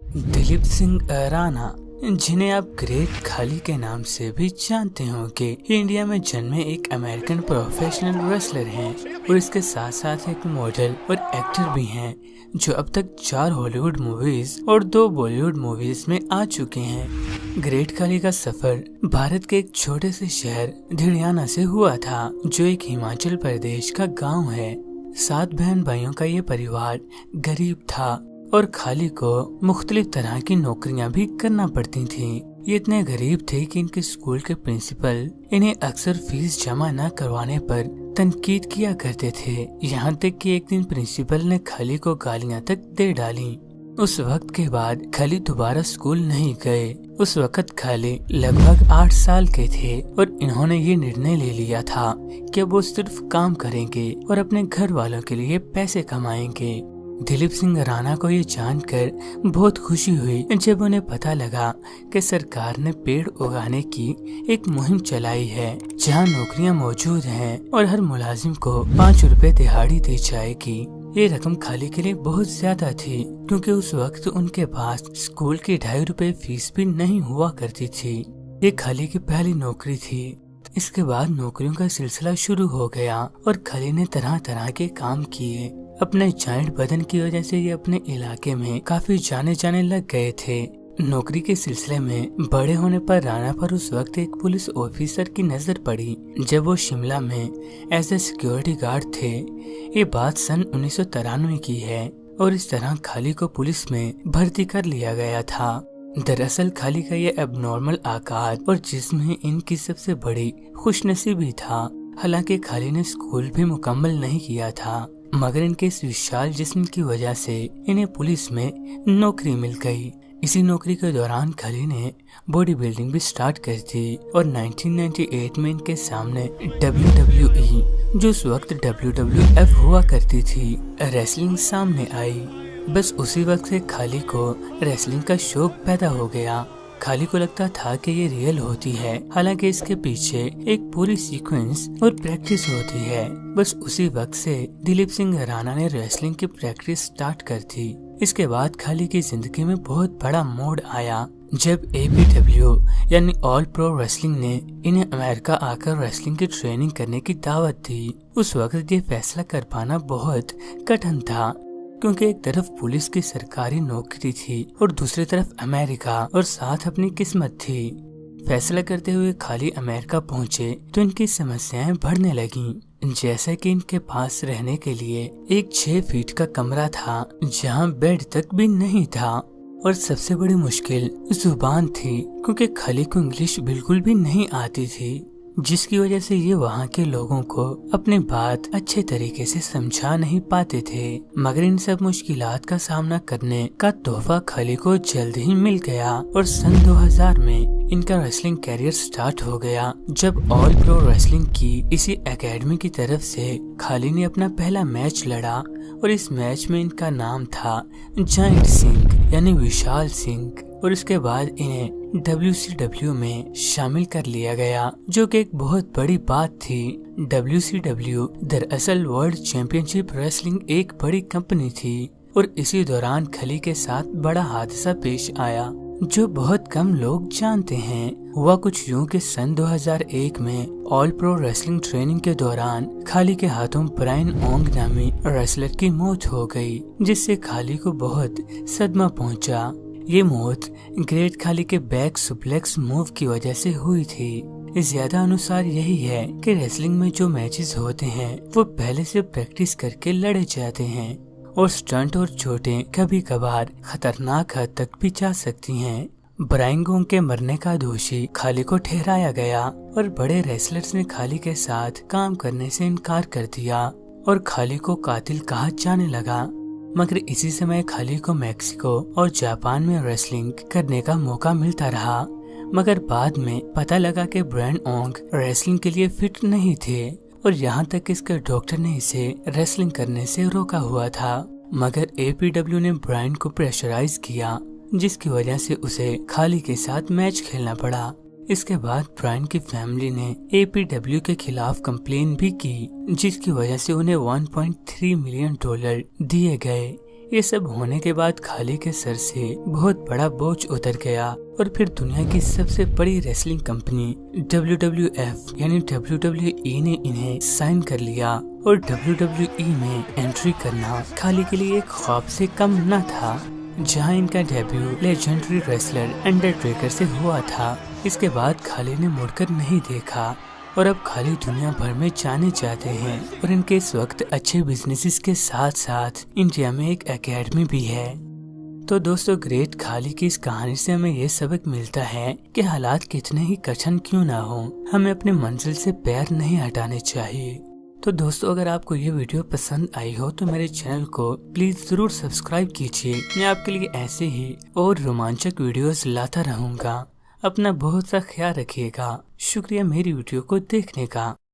दिलीप सिंह राणा, जिन्हें आप ग्रेट खाली के नाम से भी जानते होंगे, ये इंडिया में जन्मे एक अमेरिकन प्रोफेशनल रेसलर हैं और इसके साथ साथ एक मॉडल और एक्टर भी हैं, जो अब तक 4 हॉलीवुड मूवीज और 2 बॉलीवुड मूवीज में आ चुके हैं। ग्रेट खाली का सफर भारत के एक छोटे से शहर धिड़ियाना से हुआ था, जो एक हिमाचल प्रदेश का गाँव है। 7 बहन भाइयों का ये परिवार गरीब था और खाली को मुख्तलिफ तरह की नौकरियां भी करना पड़ती थीं। ये इतने गरीब थे कि इनके स्कूल के प्रिंसिपल इन्हें अक्सर फीस जमा न करवाने पर तनकीद किया करते थे। यहाँ तक कि एक दिन प्रिंसिपल ने खाली को गालियां तक दे डाली। उस वक्त के बाद खाली दोबारा स्कूल नहीं गए। उस वक्त खाली लगभग 8 साल के थे और इन्होंने ये निर्णय ले लिया था कि वो सिर्फ काम करेंगे और अपने घर वालों के लिए पैसे कमाएंगे। दिलीप सिंह राणा को ये जानकर बहुत खुशी हुई जब उन्हें पता लगा कि सरकार ने पेड़ उगाने की एक मुहिम चलाई है, जहां नौकरियां मौजूद हैं और हर मुलाजिम को 5 रुपए दिहाड़ी दी जाएगी। ये रकम खाली के लिए बहुत ज्यादा थी, क्योंकि उस वक्त उनके पास स्कूल की 2.5 रुपए फीस भी नहीं हुआ करती थी। ये खाली की पहली नौकरी थी। इसके बाद नौकरियों का सिलसिला शुरू हो गया और खाली ने तरह तरह के काम किए। अपने जायंट बदन की वजह से ये अपने इलाके में काफी जाने लग गए थे। नौकरी के सिलसिले में बड़े होने पर राणा पर उस वक्त एक पुलिस ऑफिसर की नजर पड़ी, जब वो शिमला में एज ए सिक्योरिटी गार्ड थे। ये बात सन 1993 की है और इस तरह खाली को पुलिस में भर्ती कर लिया गया था। दरअसल खाली का ये एबनॉर्मल आकार और जिस्म ही इनकी सबसे बड़ी खुशनसीबी था। हालांकि खाली ने स्कूल भी मुकम्मल नहीं किया था, मगर इनके इस विशाल जिस्म की वजह से इन्हें पुलिस में नौकरी मिल गई। इसी नौकरी के दौरान खाली ने बॉडी बिल्डिंग भी स्टार्ट कर दी और 1998 में इनके सामने WWE, जो उस वक्त WWF हुआ करती थी, रेसलिंग सामने आई। बस उसी वक्त से खाली को रेसलिंग का शौक पैदा हो गया। खाली को लगता था कि ये रियल होती है, हालांकि इसके पीछे एक पूरी सीक्वेंस और प्रैक्टिस होती है। बस उसी वक्त से दिलीप सिंह राणा ने रेसलिंग की प्रैक्टिस स्टार्ट कर दी। इसके बाद खाली की जिंदगी में बहुत बड़ा मोड़ आया, जब APW यानी ऑल प्रो रेसलिंग ने इन्हें अमेरिका आकर रेसलिंग की ट्रेनिंग करने की दावत दी। उस वक्त ये फैसला कर पाना बहुत कठिन था, क्योंकि एक तरफ पुलिस की सरकारी नौकरी थी और दूसरी तरफ अमेरिका और साथ अपनी किस्मत थी। फैसला करते हुए खाली अमेरिका पहुंचे तो इनकी समस्याएं बढ़ने लगीं। जैसे कि इनके पास रहने के लिए एक 6 फीट का कमरा था, जहां बेड तक भी नहीं था, और सबसे बड़ी मुश्किल जुबान थी, क्योंकि खाली को इंग्लिश बिल्कुल भी नहीं आती थी, जिसकी वजह से ये वहाँ के लोगों को अपनी बात अच्छे तरीके से समझा नहीं पाते थे। मगर इन सब मुश्किलात का सामना करने का तोहफा खाली को जल्द ही मिल गया और सन 2000 में इनका रेसलिंग कैरियर स्टार्ट हो गया, जब ऑल प्रो रेसलिंग की इसी एकेडमी की तरफ से खाली ने अपना पहला मैच लड़ा और इस मैच में इनका नाम था जायंट सिंह यानी विशाल सिंह, और इसके बाद इन्हें WCW में शामिल कर लिया गया, जो कि एक बहुत बड़ी बात थी। WCW दरअसल वर्ल्ड चैंपियनशिप रेसलिंग एक बड़ी कंपनी थी और इसी दौरान खाली के साथ बड़ा हादसा पेश आया, जो बहुत कम लोग जानते हैं। हुआ कुछ यूं कि सन 2001 में ऑल प्रो रेसलिंग ट्रेनिंग के दौरान खाली के हाथों ब्रायन ओंग नामी रेसलर की मौत हो गई, जिससे खाली को बहुत सदमा पहुंचा। ये मौत ग्रेट खाली के बैक सुप्लेक्स मूव की वजह से हुई थी। ज्यादा अनुसार यही है कि रेसलिंग में जो मैचेस होते हैं वो पहले से प्रैक्टिस करके लड़े जाते हैं और स्टंट और चोटें कभी कभार खतरनाक हद तक भी जा सकती हैं। ब्रायन ओंग के मरने का दोषी खाली को ठहराया गया और बड़े रेसलर्स ने खाली के साथ काम करने से इनकार कर दिया और खाली को कातिल कहा जाने लगा। मगर इसी समय खाली को मैक्सिको और जापान में रेसलिंग करने का मौका मिलता रहा, मगर बाद में पता लगा कि ब्रायन ओंग रेसलिंग के लिए फिट नहीं थे और यहाँ तक इसके डॉक्टर ने इसे रेसलिंग करने से रोका हुआ था। मगर APW ने ब्रायन को प्रेशराइज किया, जिसकी वजह से उसे खाली के साथ मैच खेलना पड़ा। इसके बाद ब्रायन की फैमिली ने APW के खिलाफ कंप्लेन भी की, जिसकी वजह से उन्हें $1.3 मिलियन दिए गए। ये सब होने के बाद खाली के सर से बहुत बड़ा बोझ उतर गया और फिर दुनिया की सबसे बड़ी रेसलिंग कंपनी WWF यानी WWE ने इन्हें साइन कर लिया और WWE में एंट्री करना खाली के लिए एक ख्वाब से कम न था। जहां इनका डेब्यू लेजेंडरी रेसलर अंडरटेकर से हुआ था। इसके बाद खाली ने मुड़कर नहीं देखा और अब खाली दुनिया भर में जाने जाते हैं और इनके इस वक्त अच्छे बिजनेसेस के साथ साथ इंडिया में एक एकेडमी भी है। तो दोस्तों, ग्रेट खाली की इस कहानी से हमें ये सबक मिलता है कि हालात कितने ही कठिन क्यों ना हो, हमें अपने मंजिल से पैर नहीं हटाने चाहिए। तो दोस्तों, अगर आपको ये वीडियो पसंद आई हो तो मेरे चैनल को प्लीज जरूर सब्सक्राइब कीजिए। मैं आपके लिए ऐसे ही और रोमांचक वीडियोस लाता रहूंगा। अपना बहुत सा ख्याल रखिएगा। शुक्रिया मेरी वीडियो को देखने का।